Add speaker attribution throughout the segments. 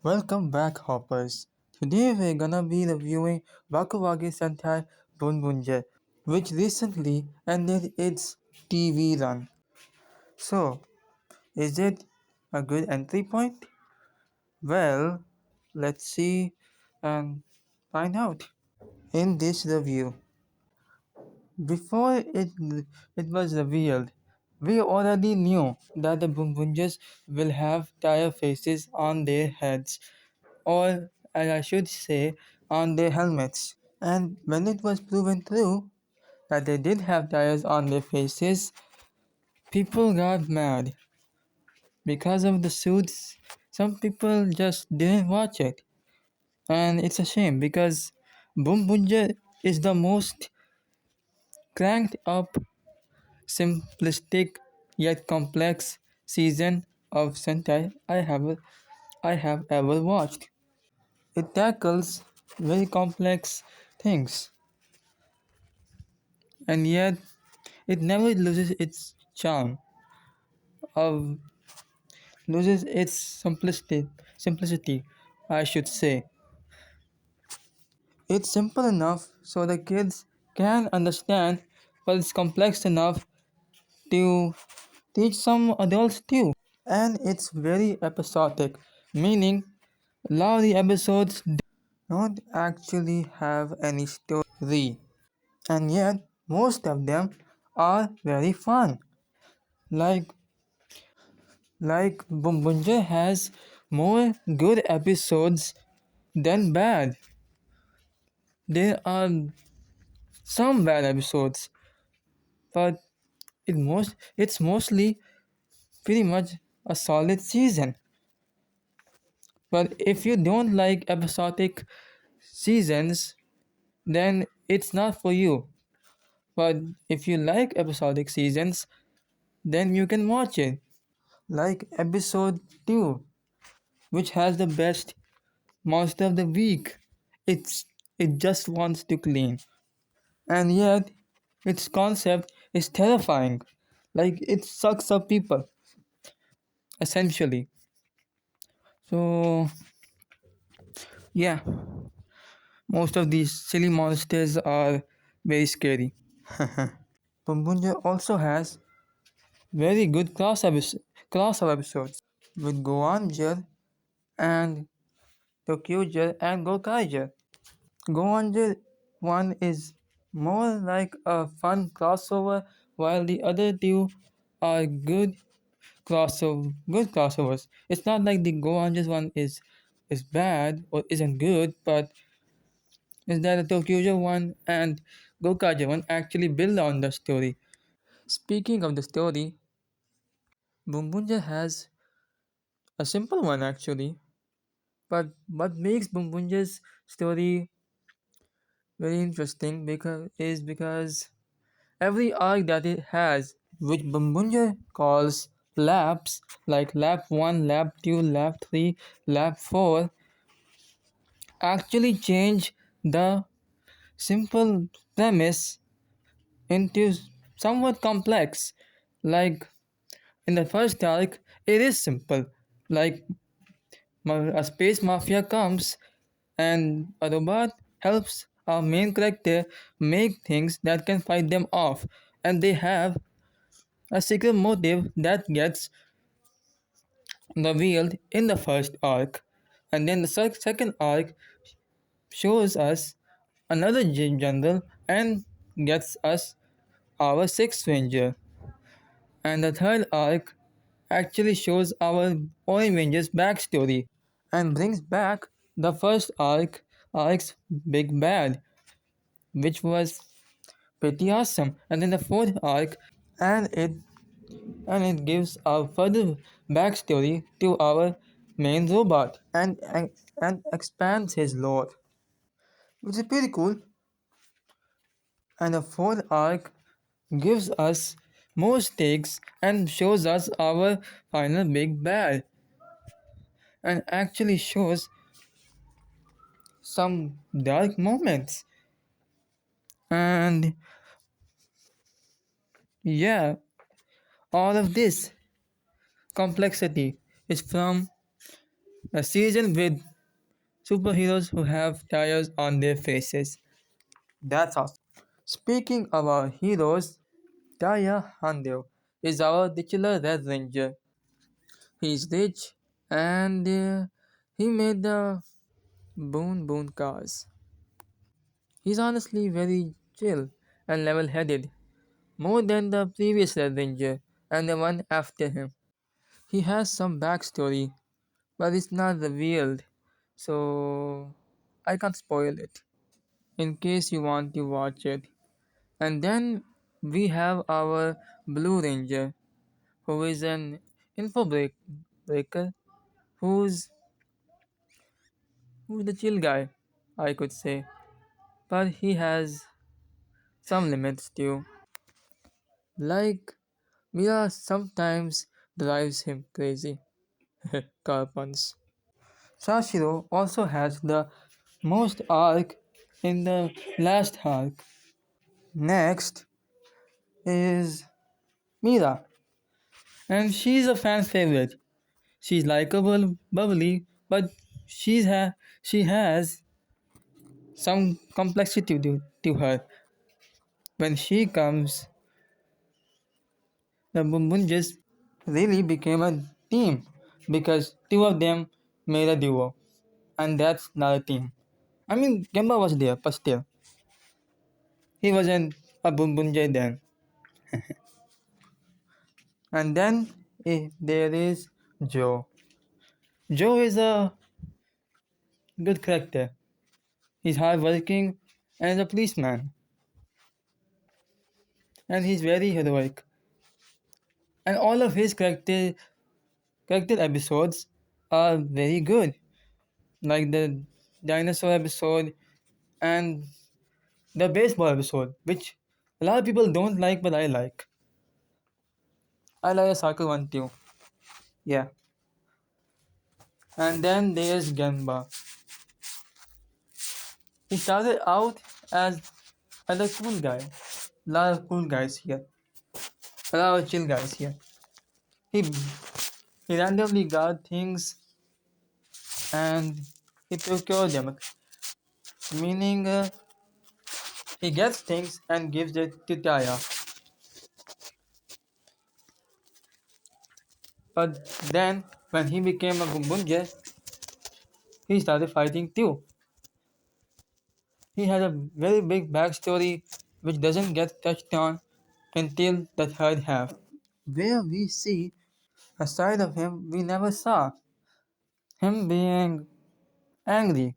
Speaker 1: Welcome back, hoppers. Today we're gonna be reviewing Wakawagi Sentai Boonnnnnnn, which recently ended its TV run. So, is it a good entry point? Well, let's see and find out in this review. Before it was revealed, we already knew that the Boonnnnns will have tire faces on their heads, or as I should say, on their helmets. And when it was proven true that they did have tires on their faces, people got mad. Because of the suits, some people just didn't watch it. And it's a shame because Boom Bunja is the most cranked up, simplistic yet complex season of Sentai I have ever watched. It tackles very complex things, and yet it never loses its charm of loses its simplicity, I should say. It's simple enough so the kids can understand, but it's complex enough to teach some adults too. And it's very episodic, meaning a lot of the episodes don't actually have any story, and yet most of them are very fun. Like Bumbunja has more good episodes than bad. There are some bad episodes, but it's mostly pretty much a solid season. But if you don't like episodic seasons, then it's not for you. But if you like episodic seasons, then you can watch it. Like episode 2, which has the best monster of the week. It's it just wants to clean. And yet its concept is terrifying. Like it sucks up people, essentially. So yeah, most of these silly monsters are very scary. Pumbunja also has very good class of episodes with Goanjir and Tokyuja and Gokaiger. Goanjir one is more like a fun crossover, while the other two are good crossovers. It's not like the Goanjir one is bad or isn't good, but is that the Tokyuja one and Gokaiger one actually build on the story. Speaking of the story, Bumbunja has a simple one actually, but what makes Bumbunja's story very interesting because every arc that it has, which Bumbunja calls laps, like lap 1, lap 2, lap 3, lap 4, actually change the simple premise into somewhat complex. Like in the first arc, it is simple. Like a space mafia comes and a robot helps our main character make things that can fight them off, and they have a secret motive that gets revealed in the first arc, and then the second arc shows us another general and gets us our sixth ranger, and the third arc actually shows our Orange Ranger's backstory and brings back the first arc's big bad, which was pretty awesome. And then the fourth arc, and it gives a further backstory to our main robot and expands his lore, which is pretty cool. And the fourth arc gives us more stakes and shows us our final big bad, and actually shows some dark moments. And yeah, all of this complexity is from A season with superheroes who have tires on their faces. That's awesome. Speaking of our heroes, Daya Handev is our titular Red Ranger. He's rich and he made the Boon cars. He's honestly very chill and level headed, more than the previous Red Ranger and the one after him. He has some backstory, but it's not revealed, so I can't spoil it in case you want to watch it. And then we have our Blue Ranger, who is an breaker, who's who's the chill guy, I could say, but he has some limits too. Like Mira sometimes drives him crazy. Car puns. Sashiro also has the most arc in the last arc. Next is Mira, and she's a fan favorite. She's likable, bubbly, but she has some complexity to her. When she comes, the Bumbunjas really became a team because two of them made a duo, and that's not a team. I mean, Gemba was there, but still, he wasn't a Bumbunja then. And then there is Joe. Joe is a good character. He's hardworking and a policeman, and he's very heroic. And all of his character episodes are very good, like the dinosaur episode and the baseball episode, which a lot of people don't like, but I like. I like the soccer one too. Yeah. And then there's Genba. He started out as a cool guy. A lot of cool guys here. A lot of chill guys here. He he randomly got things and he procured them. Meaning he gets things and gives it to Taya. But then when he became a Gumbunje, he started fighting too. He has a very big backstory which doesn't get touched on until the third half, where we see a side of him we never saw. Him being angry,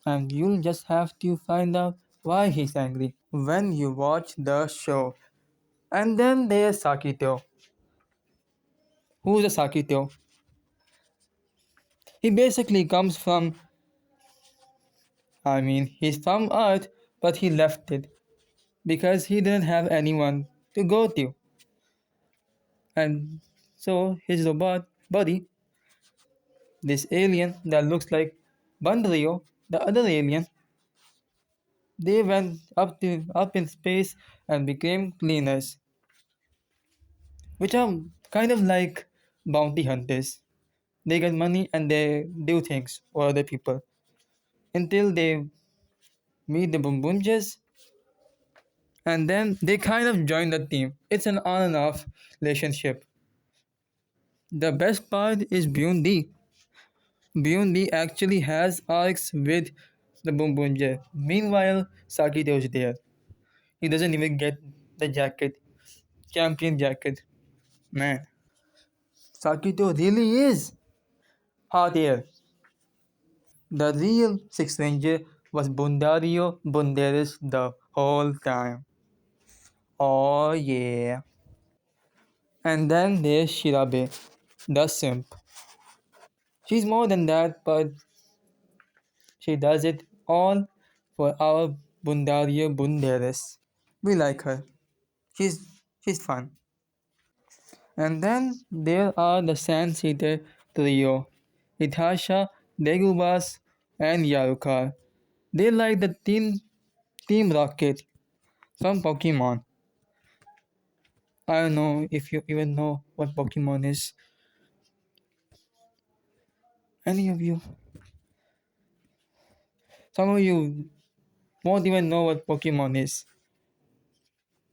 Speaker 1: and you'll just have to find out why he's angry when you watch the show. And then there's Sakito. Who's a Sakito? He basically comes from, he's from Earth, but he left it because he didn't have anyone to go to. And so his robot buddy, this alien that looks like Bandrio, the other alien, they went up in space and became cleaners, which are kind of like bounty hunters. They get money and they do things for other people until they meet the Bumbunjas and then they kind of join the team. It's an on and off relationship. The best part is Bundi. Bundi actually has arcs with the Bumbunja. Meanwhile, Sakito is there. He doesn't even get the jacket, champion jacket. Man, Sakito really is hot air. The real Six Ranger was Bundario Bunderis the whole time. Oh yeah. And then there's Shirabe, the simp. She's more than that, but she does it all for our Bundario Bunderis. We like her. She's fun. And then there are the Sand Seater trio, Itasha, Degubas, and Yarukar. They like the Team Rocket from Pokemon. I don't know if you even know what Pokemon is. Any of you, some of you won't even know what Pokemon is.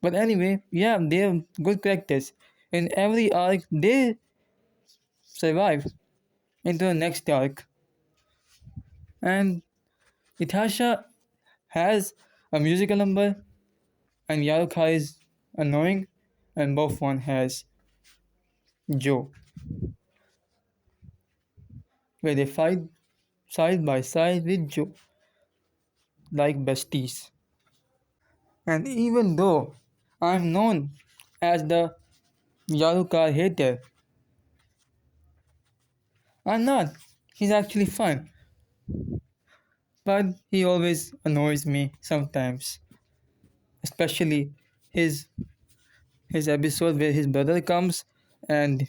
Speaker 1: But anyway, yeah, they're good characters. In every arc, they survive into the next arc. And Itasha has a musical number, and Yaruka is annoying, and both one has Joe, where they fight side by side with Joe, like besties. And even though I'm known as the Yaruka hater, I'm not. He's actually fun, but he always annoys me sometimes, especially his his episode where his brother comes, and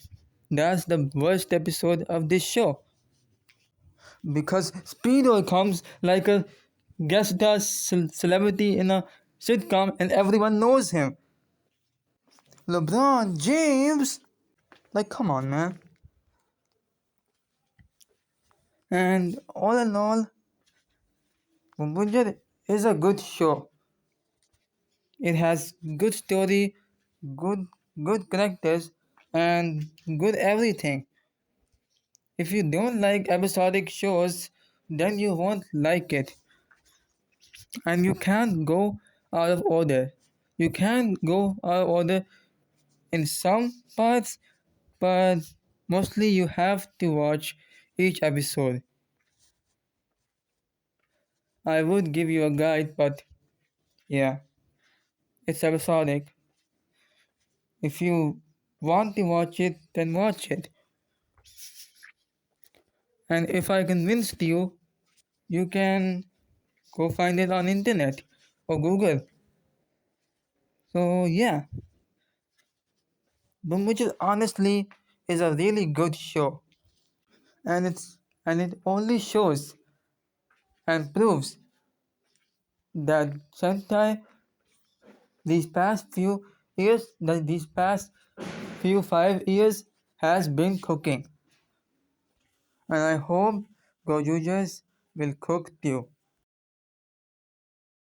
Speaker 1: that's the worst episode of this show because Speedo comes like a guest star celebrity in a sitcom and everyone knows him. LeBron James, like come on, man. And all in all, Boonboomgers is a good show. It has good story, good good characters, and good everything. If you don't like episodic shows, then you won't like it. And you can't go out of order. You can go out of order in some parts, but mostly you have to watch each episode. I would give you a guide, but yeah, it's episodic. If you want to watch it, then watch it. And if I convinced you, you can go find it on internet or Google. So yeah, Boomboomgers honestly is a really good show, and it only shows and proves that Sentai these past few 5 years has been cooking, and I hope Gojujers will cook too.